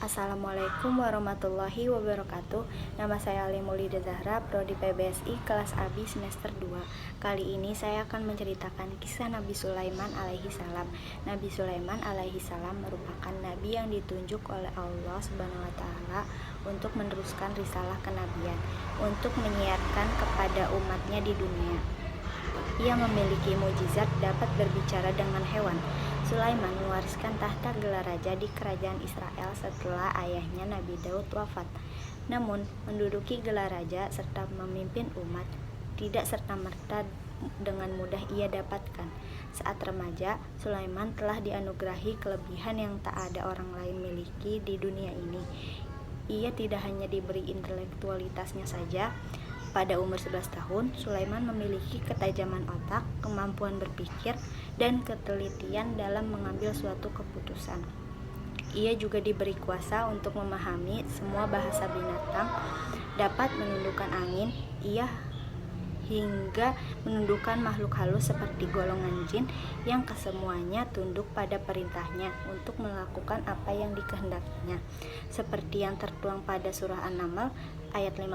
Assalamualaikum warahmatullahi wabarakatuh. Nama saya Ali Maulida Zahra, Prodi PBSI kelas AB semester 2. Kali ini saya akan menceritakan kisah Nabi Sulaiman alaihi salam. Nabi Sulaiman alaihi salam merupakan nabi yang ditunjuk oleh Allah Subhanahu wa taala untuk meneruskan risalah kenabian, untuk menyiarkan kepada umatnya di dunia. Ia memiliki mukjizat dapat berbicara dengan hewan. Sulaiman mewariskan tahta gelar raja di kerajaan Israel setelah ayahnya Nabi Daud wafat. Namun, menduduki gelar raja serta memimpin umat tidak serta-merta dengan mudah ia dapatkan. Saat remaja, Sulaiman telah dianugerahi kelebihan yang tak ada orang lain miliki di dunia ini. Ia tidak hanya diberi intelektualitasnya saja. Pada umur 11 tahun, Sulaiman memiliki ketajaman otak, kemampuan berpikir, dan ketelitian dalam mengambil suatu keputusan. Ia juga diberi kuasa untuk memahami semua bahasa binatang, dapat menundukkan angin, hingga menundukkan makhluk halus seperti golongan jin yang kesemuanya tunduk pada perintahnya untuk melakukan apa yang dikehendakinya, seperti yang tertuang pada surah An-Naml ayat 15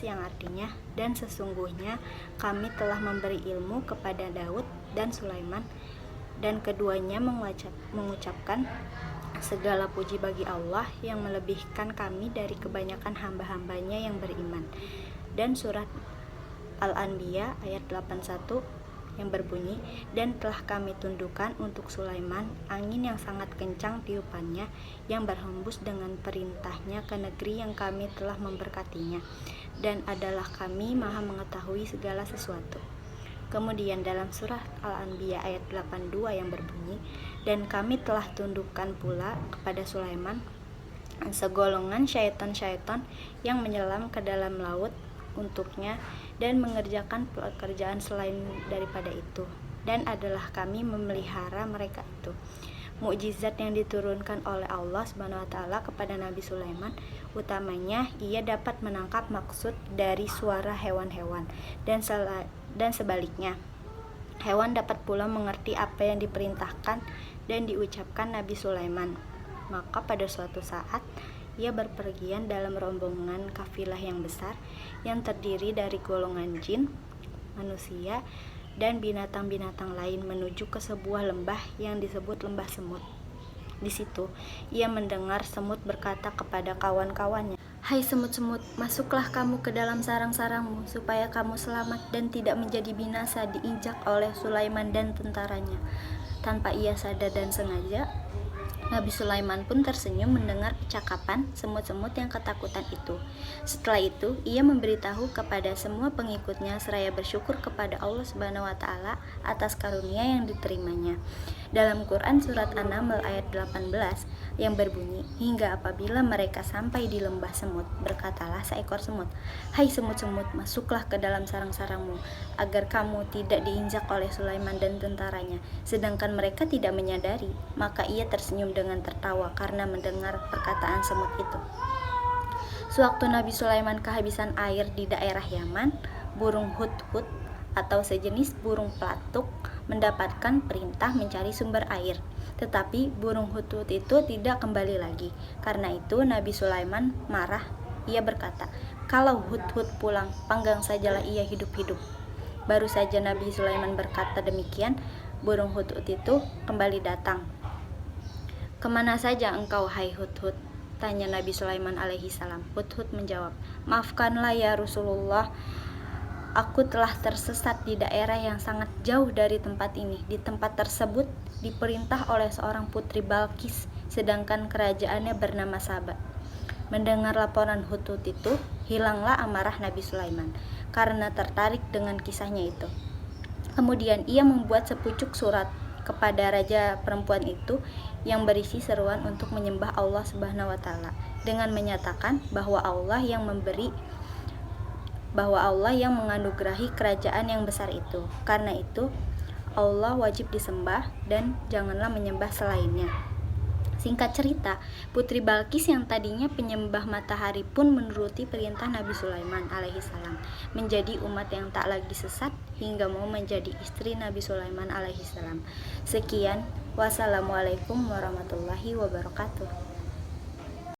yang artinya, dan sesungguhnya kami telah memberi ilmu kepada Daud dan Sulaiman, dan keduanya mengucapkan segala puji bagi Allah yang melebihkan kami dari kebanyakan hamba-hambanya yang beriman. Dan surat Al-Anbiya ayat 81 yang berbunyi, dan telah kami tundukkan untuk Sulaiman angin yang sangat kencang tiupannya yang berhembus dengan perintahnya ke negeri yang kami telah memberkatinya, dan adalah kami maha mengetahui segala sesuatu. Kemudian dalam surah Al-Anbiya ayat 82 yang berbunyi, dan kami telah tundukkan pula kepada Sulaiman segolongan syaitan-syaitan yang menyelam ke dalam laut untuknya dan mengerjakan pekerjaan selain daripada itu, dan adalah kami memelihara mereka itu. Mukjizat yang diturunkan oleh Allah Subhanahu wa taala kepada Nabi Sulaiman utamanya ia dapat menangkap maksud dari suara hewan-hewan, dan sebaliknya hewan dapat pula mengerti apa yang diperintahkan dan diucapkan Nabi Sulaiman. Maka pada suatu saat ia berpergian dalam rombongan kafilah yang besar yang terdiri dari golongan jin, manusia, dan binatang-binatang lain menuju ke sebuah lembah yang disebut lembah semut. Di situ ia mendengar semut berkata kepada kawan-kawannya, "Hai semut-semut, masuklah kamu ke dalam sarang-sarangmu supaya kamu selamat dan tidak menjadi binasa diinjak oleh Sulaiman dan tentaranya." Tanpa ia sadar dan sengaja, Nabi Sulaiman pun tersenyum mendengar percakapan semut-semut yang ketakutan itu. Setelah itu, ia memberitahu kepada semua pengikutnya seraya bersyukur kepada Allah Subhanahu wa taala atas karunia yang diterimanya. Dalam Quran surat An-Naml ayat 18 yang berbunyi, hingga apabila mereka sampai di lembah semut, berkatalah seekor semut, "Hai semut-semut, masuklah ke dalam sarang-sarangmu agar kamu tidak diinjak oleh Sulaiman dan tentaranya." Sedangkan mereka tidak menyadari, maka ia tersenyum dengan tertawa karena mendengar perkataan semut itu. Sewaktu Nabi Sulaiman kehabisan air di daerah Yaman, burung hudhud atau sejenis burung pelatuk mendapatkan perintah mencari sumber air. Tetapi burung hudhud itu tidak kembali lagi. Karena itu Nabi Sulaiman marah. Ia berkata, "Kalau hudhud pulang, panggang sajalah ia hidup-hidup." Baru saja Nabi Sulaiman berkata demikian, burung hudhud itu kembali datang. "Kemana saja engkau, hai hudhud?" tanya Nabi Sulaiman alaihi salam. Hudhud menjawab, "Maafkanlah ya Rasulullah, aku telah tersesat di daerah yang sangat jauh dari tempat ini. Di tempat tersebut diperintah oleh seorang putri Balqis, sedangkan kerajaannya bernama Saba." Mendengar laporan Hudhud itu, hilanglah amarah Nabi Sulaiman karena tertarik dengan kisahnya itu. Kemudian ia membuat sepucuk surat kepada raja perempuan itu yang berisi seruan untuk menyembah Allah Subhanahu wa taala dengan menyatakan bahwa Allah yang menganugerahi kerajaan yang besar itu. Karena itu Allah wajib disembah dan janganlah menyembah selainnya. Singkat cerita, Putri Balqis yang tadinya penyembah matahari pun menuruti perintah Nabi Sulaiman alaihissalam, menjadi umat yang tak lagi sesat hingga mau menjadi istri Nabi Sulaiman alaihissalam. Sekian, wassalamualaikum warahmatullahi wabarakatuh.